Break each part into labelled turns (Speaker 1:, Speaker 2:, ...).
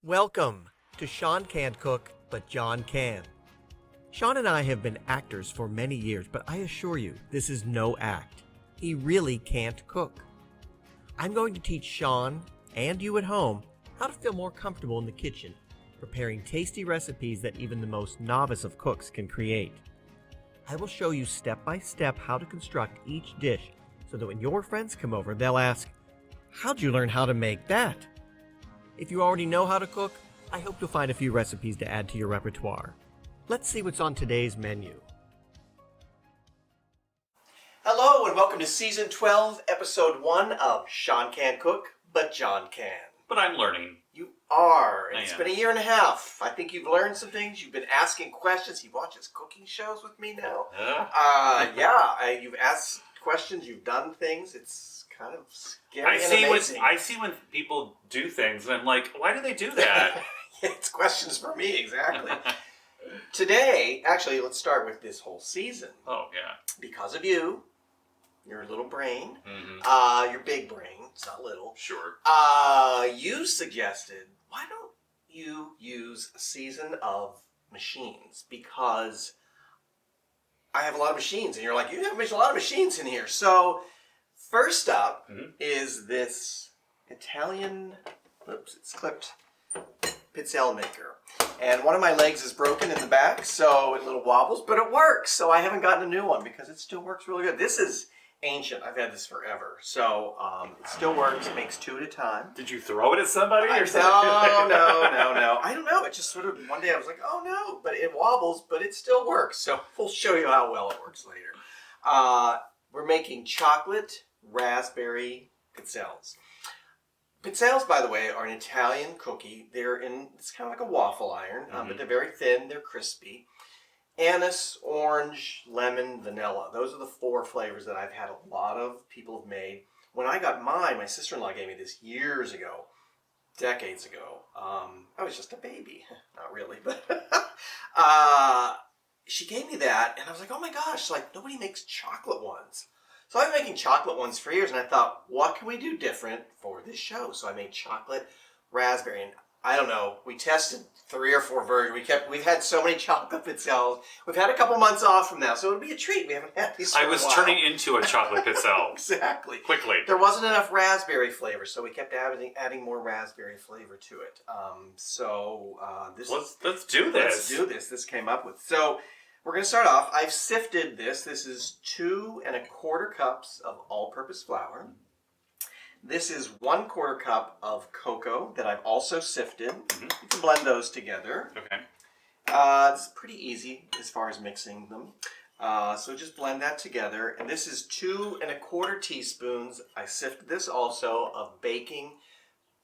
Speaker 1: Welcome to Sean Can't Cook, but John can. Sean and I have been actors for many years, but I assure you, this is no act. He really can't cook. I'm going to teach Sean, and you at home, how to feel more comfortable in the kitchen, preparing tasty recipes that even the most novice of cooks can create. I will show you step by step how to construct each dish so that when your friends come over, they'll ask, "How'd you learn how to make that?" If you already know how to cook, I hope you'll find a few recipes to add to your repertoire. Let's see what's on today's menu. Hello and welcome to Season 12, Episode 1 of Sean Can't Cook, but John can.
Speaker 2: But I'm learning.
Speaker 1: You are.
Speaker 2: I
Speaker 1: It's
Speaker 2: am.
Speaker 1: been a year and a half. I think you've learned some things. You've been asking questions. He watches cooking shows with me now. You've asked questions. You've done things. It's kind of scary and amazing.
Speaker 2: I see when people do things, and I'm like, why do they do that?
Speaker 1: It's questions for me, exactly. Today, actually, let's start with this whole season.
Speaker 2: Oh, yeah.
Speaker 1: Because of you, your little brain, your big brain, it's not little.
Speaker 2: Sure.
Speaker 1: You suggested, why don't you use a season of machines? Because I have a lot of machines, and you're like, you have a lot of machines in here. So, first up is this Italian, it's clipped, Pizzelle maker. And one of my legs is broken in the back, so it little wobbles, but it works. So I haven't gotten a new one because it still works really good. This is ancient. I've had this forever. So it still works. It makes two at a time.
Speaker 2: Did you throw it at somebody or something?
Speaker 1: No. I don't know. It just sort of, one day I was like, oh no, but it wobbles, but it still works. So we'll show you how well it works later. We're making chocolate raspberry pizzelles. Pizzelles, by the way, are an Italian cookie. It's kind of like a waffle iron, but they're very thin, they're crispy. Anise, orange, lemon, vanilla. Those are the four flavors that I've had a lot of people have made. When I got mine, my sister-in-law gave me this years ago, decades ago. I was just a baby. Not really, but she gave me that, and I was like, oh my gosh, like nobody makes chocolate ones. So I've been making chocolate ones for years, and I thought, what can we do different for this show? So I made chocolate raspberry, and I don't know, we tested 3 or 4 versions. We've had so many chocolate pizzelles. We've had a couple months off from now, so it'll be a treat. We haven't had these for a while.
Speaker 2: I was turning into a chocolate pizzelle.
Speaker 1: Exactly.
Speaker 2: Quickly.
Speaker 1: There wasn't enough raspberry flavor, so we kept adding more raspberry flavor to it.
Speaker 2: Let's do this.
Speaker 1: Let's do this. This came up with. So we're going to start off. I've sifted this. This is 2 1/4 cups of all-purpose flour. This is 1/4 cup of cocoa that I've also sifted. You can blend those together.
Speaker 2: Okay.
Speaker 1: It's pretty easy as far as mixing them. So just blend that together. And this is 2 1/4 teaspoons. I sifted this also of baking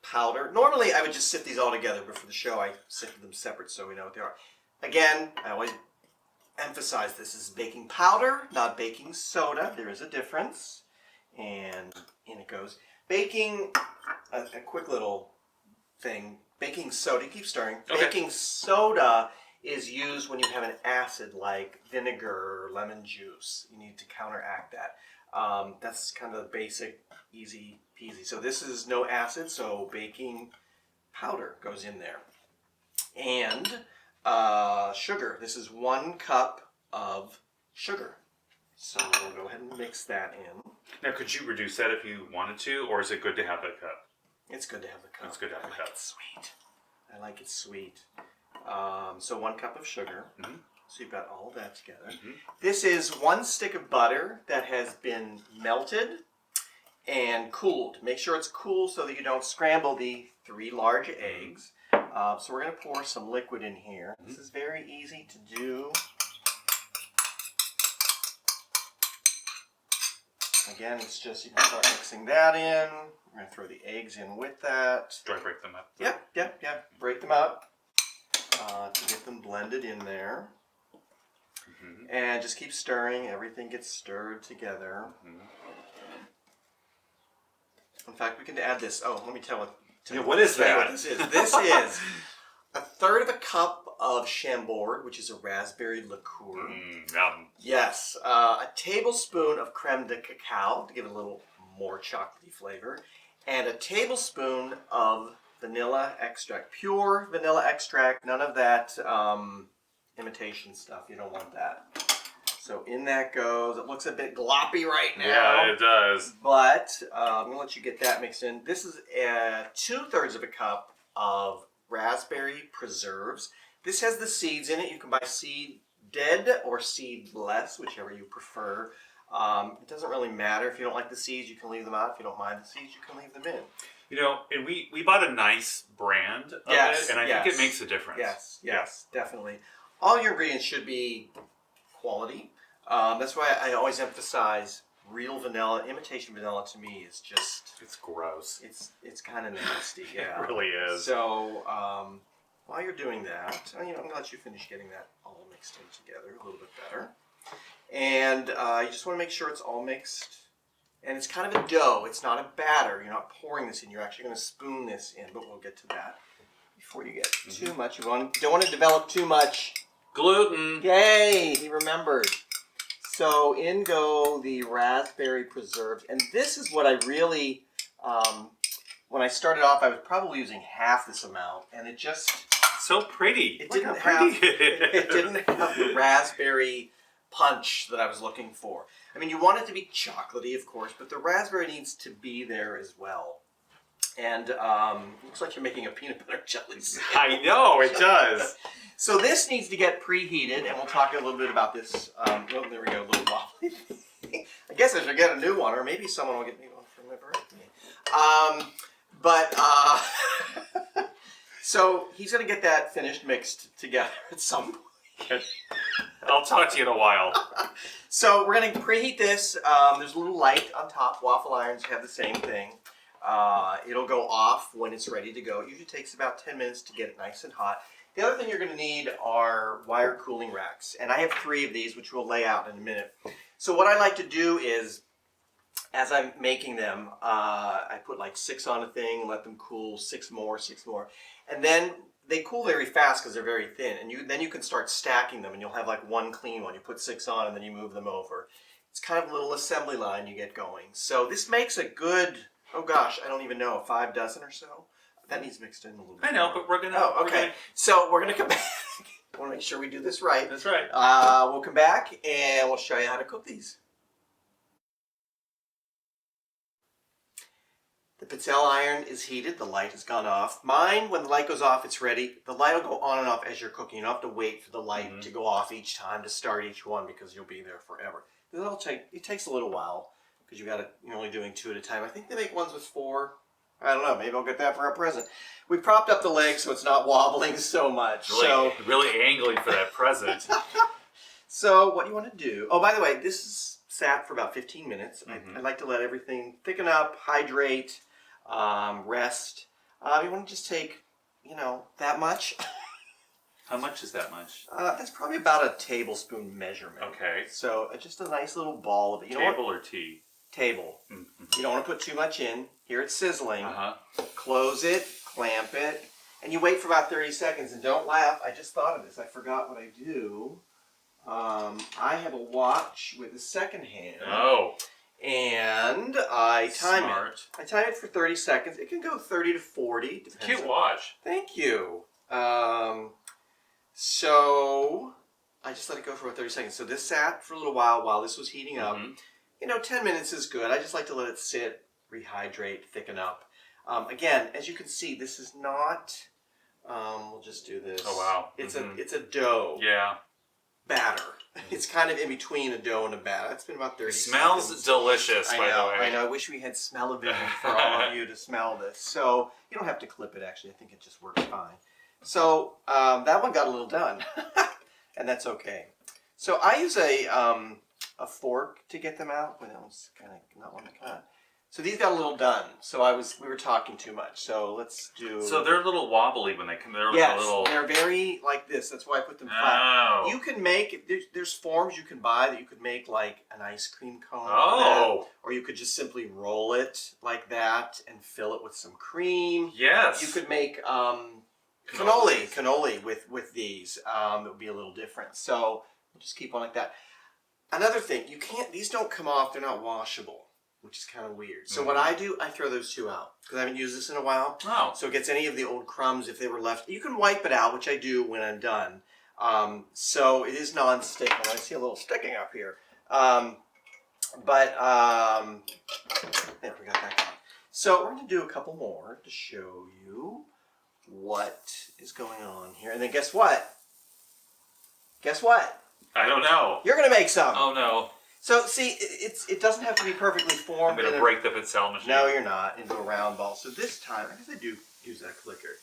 Speaker 1: powder. Normally I would just sift these all together, but for the show I sifted them separate so we know what they are. Again, I always emphasize this is baking powder, not baking soda. There is a difference. And in it goes. Baking, a quick little thing, baking soda, keep stirring.
Speaker 2: Okay.
Speaker 1: Baking soda is used when you have an acid like vinegar or lemon juice. You need to counteract that. That's kind of the basic, easy peasy. So this is no acid, so baking powder goes in there. And sugar. This is 1 cup of sugar. So we'll go ahead and mix that in.
Speaker 2: Now, could you reduce that if you wanted to, or is it good to have that cup?
Speaker 1: It's good to have the cup.
Speaker 2: It's good to have the cup.
Speaker 1: It's sweet. I like it sweet. So 1 cup of sugar. So you've got all of that together. This is 1 stick of butter that has been melted and cooled. Make sure it's cool so that you don't scramble the 3 large eggs. So we're going to pour some liquid in here. This is very easy to do. Again, it's just, you can start mixing that in. We're going to throw the eggs in with that.
Speaker 2: Do I break them up?
Speaker 1: Yep. Break them up to get them blended in there. And just keep stirring. Everything gets stirred together. In fact, we can add this. Oh, let me tell you.
Speaker 2: What is that?
Speaker 1: What this is. This is 1/3 cup of Chambord, which is a raspberry liqueur.
Speaker 2: Yum.
Speaker 1: Yes. A tablespoon of creme de cacao to give it a little more chocolatey flavor. And a tablespoon of vanilla extract. Pure vanilla extract. None of that imitation stuff. You don't want that. So in that goes. It looks a bit gloppy right now.
Speaker 2: Yeah, it does.
Speaker 1: But I'm going to let you get that mixed in. This is 2/3 of a cup of raspberry preserves. This has the seeds in it. You can buy seeded or seedless, whichever you prefer. It doesn't really matter. If you don't like the seeds, you can leave them out. If you don't mind the seeds, you can leave them in.
Speaker 2: You know, and we bought a nice brand of it, and I think it makes a difference.
Speaker 1: Yes, definitely. All your ingredients should be quality. That's why I always emphasize real vanilla. Imitation vanilla to me is just...
Speaker 2: It's gross.
Speaker 1: It's kind of nasty, yeah.
Speaker 2: It really is.
Speaker 1: So, while you're doing that, I'm going to let you finish getting that all mixed in together a little bit better. And you just want to make sure it's all mixed. And it's kind of a dough. It's not a batter. You're not pouring this in. You're actually going to spoon this in, but we'll get to that before you get too much. You don't want to develop too much.
Speaker 2: Gluten.
Speaker 1: Yay! He remembered. So in go the raspberry preserves. And this is what I really, when I started off, I was probably using half this amount. And it just...
Speaker 2: So pretty.
Speaker 1: It didn't have the raspberry punch that I was looking for. I mean, you want it to be chocolatey, of course, but the raspberry needs to be there as well. And looks like you're making a peanut butter jelly sandwich.
Speaker 2: I know, it does.
Speaker 1: So this needs to get preheated, and we'll talk a little bit about this. Oh, there we go, a little wobbly thing. I guess I should get a new one, or maybe someone will get me one for my birthday. So he's going to get that finished mixed together at some point.
Speaker 2: I'll talk to you in a while.
Speaker 1: So we're going to preheat this. There's a little light on top. Waffle irons have the same thing. It'll go off when it's ready to go. It usually takes about 10 minutes to get it nice and hot. The other thing you're going to need are wire cooling racks. And I have 3 of these, which we'll lay out in a minute. So what I like to do is, as I'm making them, I put like 6 on a thing, let them cool, 6 more. And then they cool very fast because they're very thin. And then you can start stacking them, and you'll have like one clean one. You put 6 on, and then you move them over. It's kind of a little assembly line you get going. So this makes a good, oh gosh, I don't even know, 5 dozen or so. That needs mixed in a little bit.
Speaker 2: I know, but we're gonna.
Speaker 1: Oh, okay. So we're gonna come back. I want to make sure we do this right.
Speaker 2: That's right.
Speaker 1: We'll come back and we'll show you how to cook these. The Pizzelle iron is heated. The light has gone off. Mine, when the light goes off, it's ready. The light will go on and off as you're cooking. You don't have to wait for the light to go off each time to start each one because you'll be there forever. It takes a little while because you're only doing 2 at a time. I think they make ones with 4. I don't know. Maybe I'll get that for a present. We propped up the legs so it's not wobbling so much.
Speaker 2: Really angling for that present.
Speaker 1: So what you want to do... Oh, by the way, this is sat for about 15 minutes. I like to let everything thicken up, hydrate, rest. You want to just take, that much.
Speaker 2: How much is that much?
Speaker 1: That's probably about a tablespoon measurement.
Speaker 2: Okay.
Speaker 1: So just a nice little ball of it.
Speaker 2: Table or tea?
Speaker 1: Table. You don't want to put too much in. Here it's sizzling. Close it, clamp it, and you wait for about 30 seconds. And don't laugh. I just thought of this. I forgot what I do. I have a watch with a second hand.
Speaker 2: Oh. And
Speaker 1: I time it. I time it for 30 seconds. It can go 30 to 40.
Speaker 2: It's a cute watch.
Speaker 1: Thank you. So I just let it go for about 30 seconds. So this sat for a little while this was heating up. 10 minutes is good. I just like to let it sit, rehydrate, thicken up. Again, as you can see, this is not, we'll just do this.
Speaker 2: Oh, wow.
Speaker 1: It's a dough.
Speaker 2: Yeah.
Speaker 1: Batter. It's kind of in between a dough and a batter. It's been about 30 seconds.
Speaker 2: Smells delicious, by the way.
Speaker 1: I know. I wish we had smell-o-vision for all of you to smell this. So you don't have to clip it, actually. I think it just works fine. So that one got a little done. And that's okay. So I use a fork to get them out. Well, that was kind of not one to cut. So these got a little done. So we were talking too much. So let's do.
Speaker 2: So they're a little wobbly when they come. They're
Speaker 1: yes,
Speaker 2: a little.
Speaker 1: They're very like this. That's why I put them flat.
Speaker 2: Oh.
Speaker 1: You can make there's forms you can buy that you could make like an ice cream cone.
Speaker 2: Oh.
Speaker 1: Or you could just simply roll it like that and fill it with some cream.
Speaker 2: Yes.
Speaker 1: You could make cannoli with these. It would be a little different. So we'll just keep on like that. Another thing, these don't come off. They're not washable. which is kind of weird. So what I do, I throw those two out because I haven't used this in a while.
Speaker 2: Oh.
Speaker 1: So it gets any of the old crumbs if they were left. You can wipe it out, which I do when I'm done. So it is non-stick. I see a little sticking up here. There, we got that gone. So we're going to do a couple more to show you what is going on here. And then guess what? Guess what?
Speaker 2: I don't know.
Speaker 1: You're going to make some.
Speaker 2: Oh, no.
Speaker 1: So, see, it doesn't have to be perfectly formed.
Speaker 2: I'm going to break the Pizzelle machine.
Speaker 1: No, you're not, into a round ball. So this time, I guess I do use that clicker.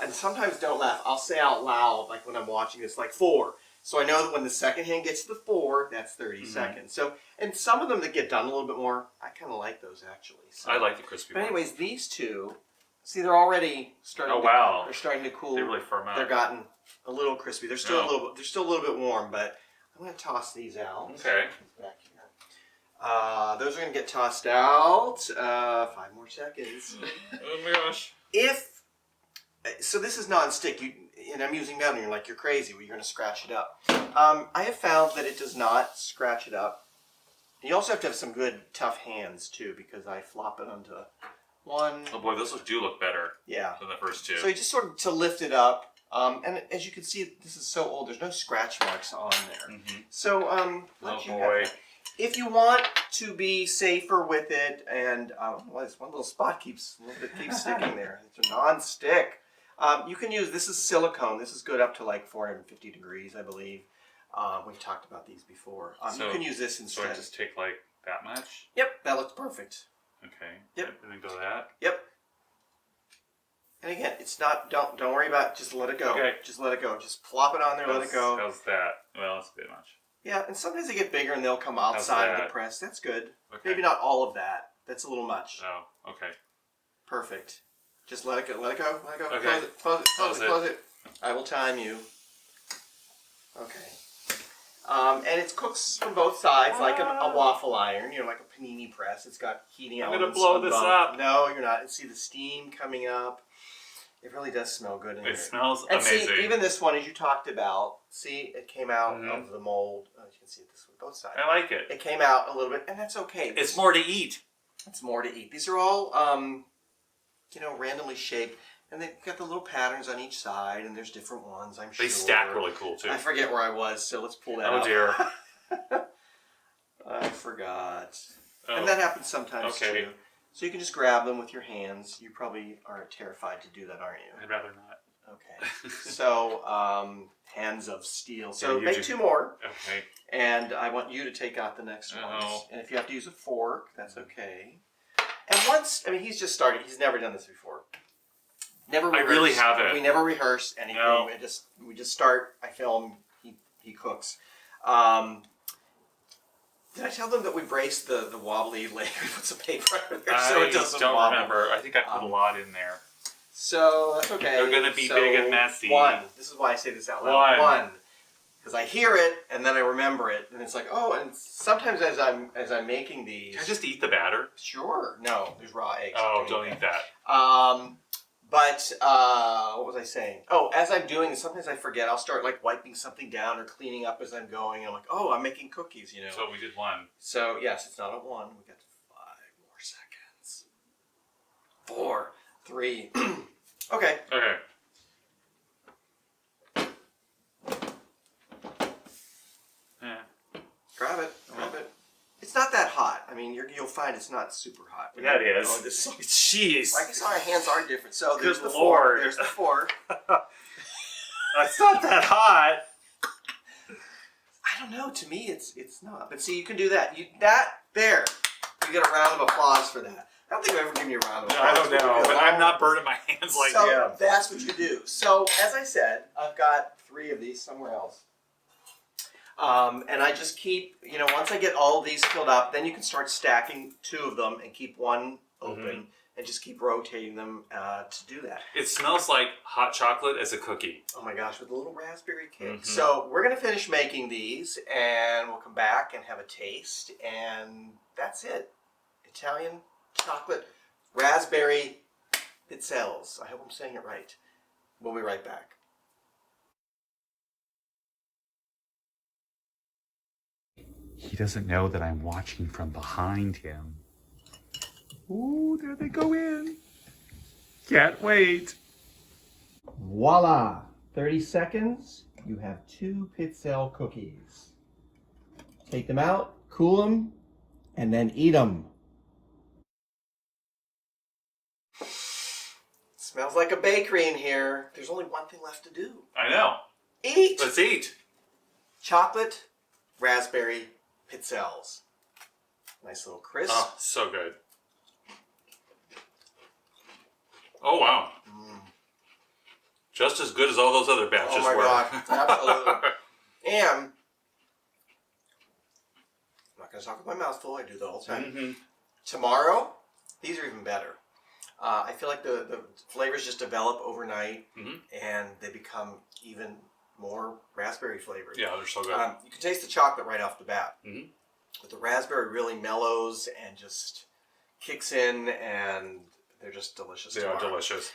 Speaker 1: And sometimes, don't laugh, I'll say out loud, like when I'm watching this, like 4. So I know that when the second hand gets to the 4, that's 30 seconds. So, and some of them that get done a little bit more, I kind of like those actually. So,
Speaker 2: I like the crispy
Speaker 1: But
Speaker 2: ones.
Speaker 1: anyways, these two, see, they're already starting.
Speaker 2: Oh, wow.
Speaker 1: They're starting to cool.
Speaker 2: They really firm up.
Speaker 1: They're gotten a little crispy. They're still a little bit warm, but I'm going to toss these out.
Speaker 2: Okay.
Speaker 1: Back here. Those are going to get tossed out. 5 more seconds.
Speaker 2: Oh my gosh.
Speaker 1: So this is non-stick, and I'm using metal, and you're like, you're crazy. Well, you're going to scratch it up. I have found that it does not scratch it up. You also have to have some good, tough hands, too, because I flop it onto one.
Speaker 2: Oh boy, those do look better
Speaker 1: than
Speaker 2: the first two.
Speaker 1: So you just sort of to lift it up. And as you can see, this is so old, there's no scratch marks on there. So,
Speaker 2: oh boy.
Speaker 1: If you want to be safer with it, and this one little spot keeps sticking there. It's a non-stick. You can use, this is silicone. This is good up to like 450 degrees, I believe. We've talked about these before. You can use this instead.
Speaker 2: So I just take like that much?
Speaker 1: Yep, that looks perfect.
Speaker 2: Okay.
Speaker 1: Yep.
Speaker 2: And then go that?
Speaker 1: Yep. And again, it's not, don't worry about it, just let it go.
Speaker 2: Okay.
Speaker 1: Just let it go. Just plop it on there, let it go.
Speaker 2: How's that? Well, that's a bit much.
Speaker 1: Yeah, and sometimes they get bigger and they'll come outside of the press. That's good.
Speaker 2: Okay.
Speaker 1: Maybe not all of that. That's a little much.
Speaker 2: Oh, okay.
Speaker 1: Perfect. Just let it go, let it go, let it go.
Speaker 2: Okay.
Speaker 1: Close it. I will time you. Okay. And it cooks from both sides like a waffle iron, like a panini press. It's got heating elements.
Speaker 2: I'm going to blow this up.
Speaker 1: No, you're not. And see the steam coming up. It really does smell good in here.
Speaker 2: It smells
Speaker 1: amazing.
Speaker 2: amazing.
Speaker 1: See, even this one, as you talked about, see, it came out of the mold. Oh, you can see it this way, both sides.
Speaker 2: I like it.
Speaker 1: It came out a little bit, and that's okay.
Speaker 2: It's more to eat.
Speaker 1: It's more to eat. These are all, randomly shaped, and they've got the little patterns on each side, and there's different ones, I'm sure.
Speaker 2: They stack really cool, too.
Speaker 1: I forget where I was, so let's pull that out.
Speaker 2: Oh, dear.
Speaker 1: I forgot.
Speaker 2: Oh.
Speaker 1: And that happens sometimes,
Speaker 2: okay.
Speaker 1: too. So you can just grab them with your hands. You probably are terrified to do that, aren't you?
Speaker 2: I'd rather not.
Speaker 1: Okay. So, hands of steel. So make 2 more.
Speaker 2: Okay.
Speaker 1: And I want you to take out the next ones. And if you have to use a fork, that's okay. And once, he's just started. He's never done this before. Never rehearsed.
Speaker 2: I really haven't.
Speaker 1: We never rehearse anything.
Speaker 2: No.
Speaker 1: We just start. I film. He cooks. Did I tell them that we brace the wobbly leg? We put some paper under there so it doesn't wobble.
Speaker 2: I don't remember. I think I put a lot in there.
Speaker 1: So that's okay.
Speaker 2: They're going to be big and messy.
Speaker 1: 1. This is why I say this out loud. 1. Because I hear it and then I remember it, and it's like, oh. And sometimes as I'm making these,
Speaker 2: can I just eat the batter?
Speaker 1: Sure. No, there's raw eggs.
Speaker 2: Oh, don't eat that.
Speaker 1: But what was I saying? Oh, as I'm doing this, sometimes I forget. I'll start like wiping something down or cleaning up as I'm going. And I'm like, oh, I'm making cookies,
Speaker 2: So we did 1.
Speaker 1: So yes, it's not a 1. We got 5 more seconds. 4, 3. Okay.
Speaker 2: Okay. Yeah.
Speaker 1: Grab it. Grab it. It's not that hot. You'll find it's not super hot.
Speaker 2: Yeah, it is.
Speaker 1: Oh, this
Speaker 2: Jeez.
Speaker 1: Like you saw, our hands are different. So there's
Speaker 2: Good
Speaker 1: the
Speaker 2: Lord.
Speaker 1: 4. There's the 4.
Speaker 2: It's not that hot.
Speaker 1: I don't know. To me, it's not. But see, you can do that. There. You get a round of applause for that. I don't think I've ever given you a round of applause.
Speaker 2: I don't know, but I'm not burning my hands like
Speaker 1: so
Speaker 2: him.
Speaker 1: That's what you do. So as I said, I've got 3 of these somewhere else. And I just keep, once I get all of these filled up, then you can start stacking 2 of them and keep 1 open and just keep rotating them to do that.
Speaker 2: It smells like hot chocolate as a cookie.
Speaker 1: Oh my gosh, with a little raspberry kick. So we're going to finish making these and we'll come back and have a taste. And that's it. Italian chocolate raspberry pizzelles. I hope I'm saying it right. We'll be right back.
Speaker 2: He doesn't know that I'm watching from behind him. Ooh, there they go in. Can't wait.
Speaker 1: Voila! 30 seconds, you have 2 Pizzelle cookies. Take them out, cool them, and then eat them. Smells like a bakery in here. There's only one thing left to do.
Speaker 2: I know.
Speaker 1: Eat!
Speaker 2: Let's eat.
Speaker 1: Chocolate Raspberry Pizzelles. Nice little crisp.
Speaker 2: Oh, so good. Oh, wow. Just as good as all those other batches were.
Speaker 1: Oh my God, absolutely. And I'm not going to talk with my mouth full. I do that all the time.
Speaker 2: Mm-hmm.
Speaker 1: Tomorrow, these are even better. I feel like the flavors just develop overnight, and they become even more raspberry flavored.
Speaker 2: Yeah, they're so good.
Speaker 1: You can taste the chocolate right off the bat.
Speaker 2: Mm-hmm.
Speaker 1: But the raspberry really mellows and just kicks in, and they're just delicious.
Speaker 2: They are delicious.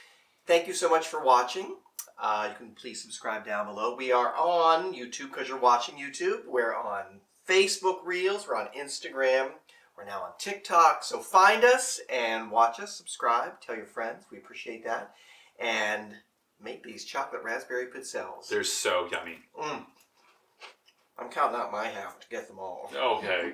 Speaker 1: Thank you so much for watching. You can please subscribe down below. We are on YouTube because you're watching YouTube. We're on Facebook Reels. We're on Instagram. We're now on TikTok. So find us and watch us. Subscribe. Tell your friends. We appreciate that. And make these chocolate raspberry pizzelles.
Speaker 2: They're so yummy.
Speaker 1: I'm counting out my half to get them all.
Speaker 2: Okay.